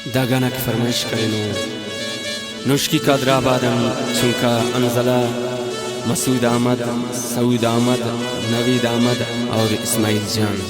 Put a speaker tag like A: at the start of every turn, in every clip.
A: داگانك فرمایش کرنو نوشکی کادر آبادم چونکا انزلا مسعود احمد، سعود احمد، نوید احمد اور اسماعیل جان.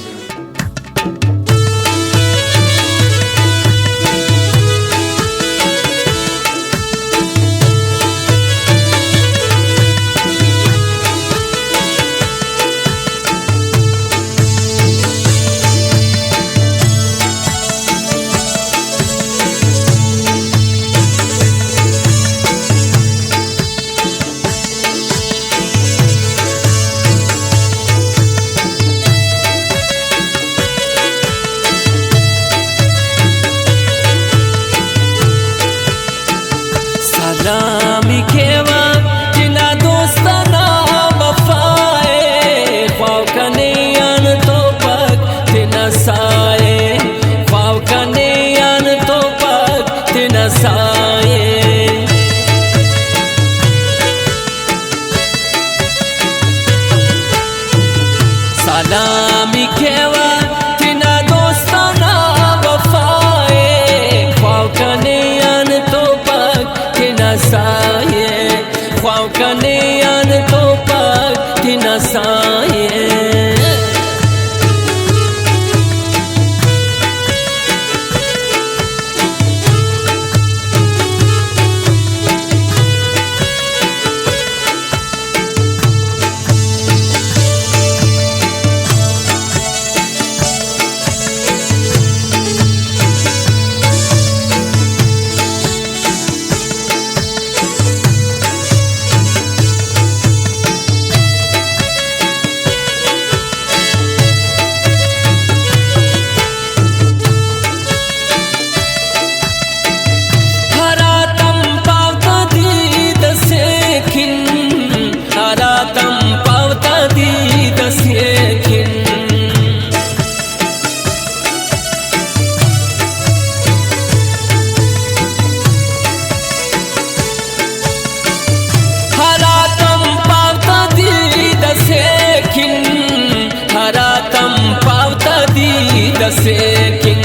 B: سلامی کیوا جنا دوستانا وفائے خواو کنیان تو پک تینا سائے خواو کنیان تو پک تینا سائے سلامی کیوا جنا دوستانا وفائے خواو کنیان تو سایه خواو کنیان تو پاک تینا سایه sequin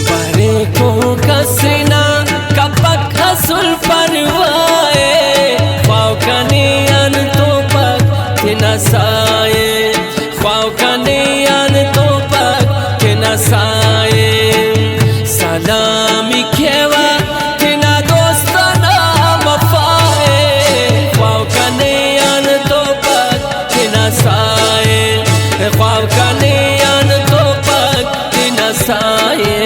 B: बरे को कसना कपक हसुल परवाए ख्वाव कनियान तो पक तिना साए ख्वाव कनियान तो पक तिना साए सलामी खेवा तिना दोस्ताना वफाए ख्वाव कनियान तो पक तिना साए ख्वाव कनियान तो पक तिना साए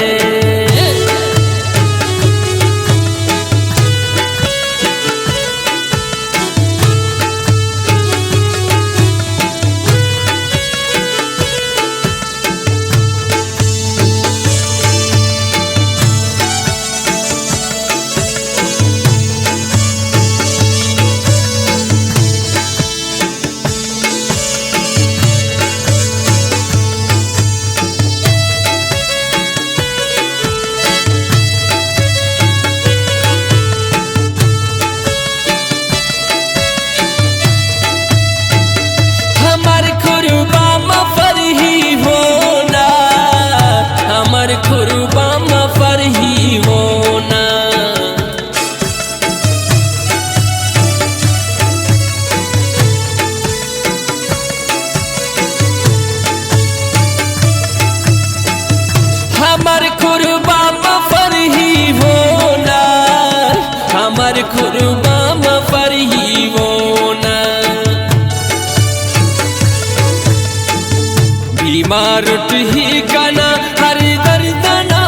B: खुरबा मफर ही होना हमर खुरबा मफर ही होना हमर खुरबा मफर ही होना बीमार ही कना हर दर्दना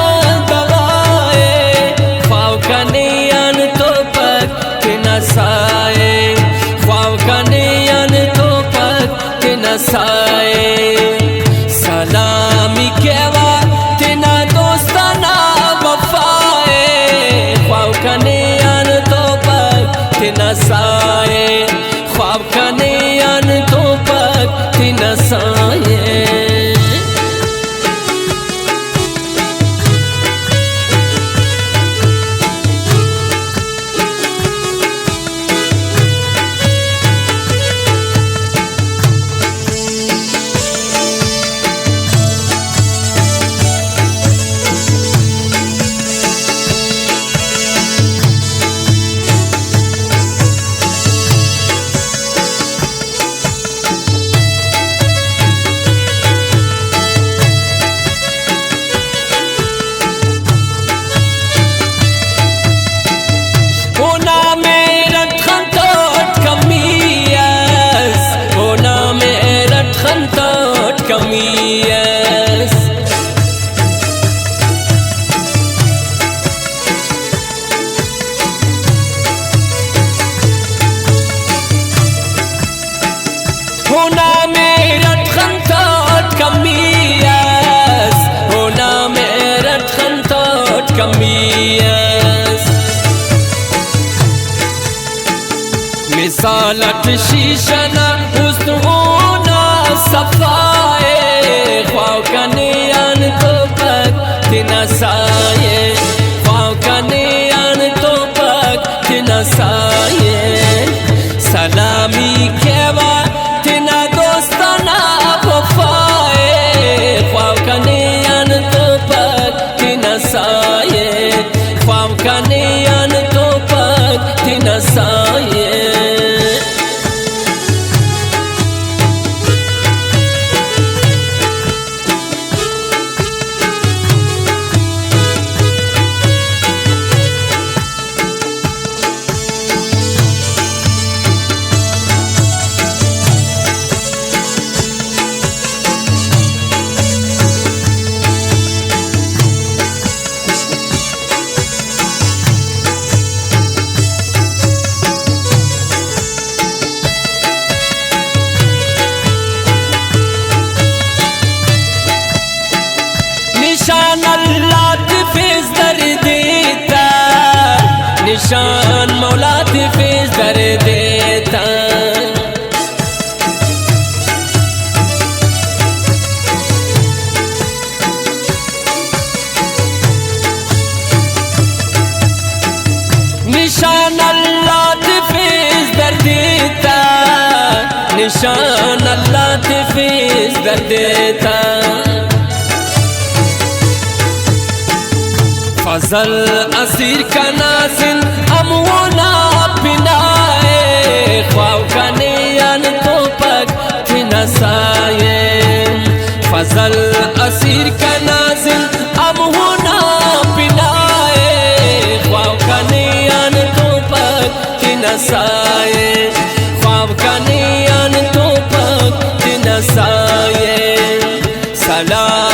B: दवाए ख्वाव कनियान तो पक तिना साए ख्वाव कनियान तो पक तिना साए सलामी केवा तिना दोस्ताना वफाए ख्वाव कनियान तो पक तिना साए ख्वाव कनियान तो पक तिना साए زالت شیشنا استونا صفائے خواو کنیان تو پک تینا سائے خواو کنیان تو پک تینا سائے سلامی کیوا تینا دوستانا وفائے خواو کنیان تو پک تینا سائے خواو کنیان تو پک تینا سائے निशान अल्लाह ते फेज दर देता निशान मौला ते फेज दर देता निशान अल्लाह ते फेज दर देता निशान अल्लाह ते फेज दर देता फजल असीर का नाज़िन अमोना पिनाए ख्वाव का नियन तो पक तिना साये फजल असीर का नाज़िन अमोना पिनाए ख्वाव का नियन तो पक तिना साये ख्वाव का नियन तो पक तिना साये सलाम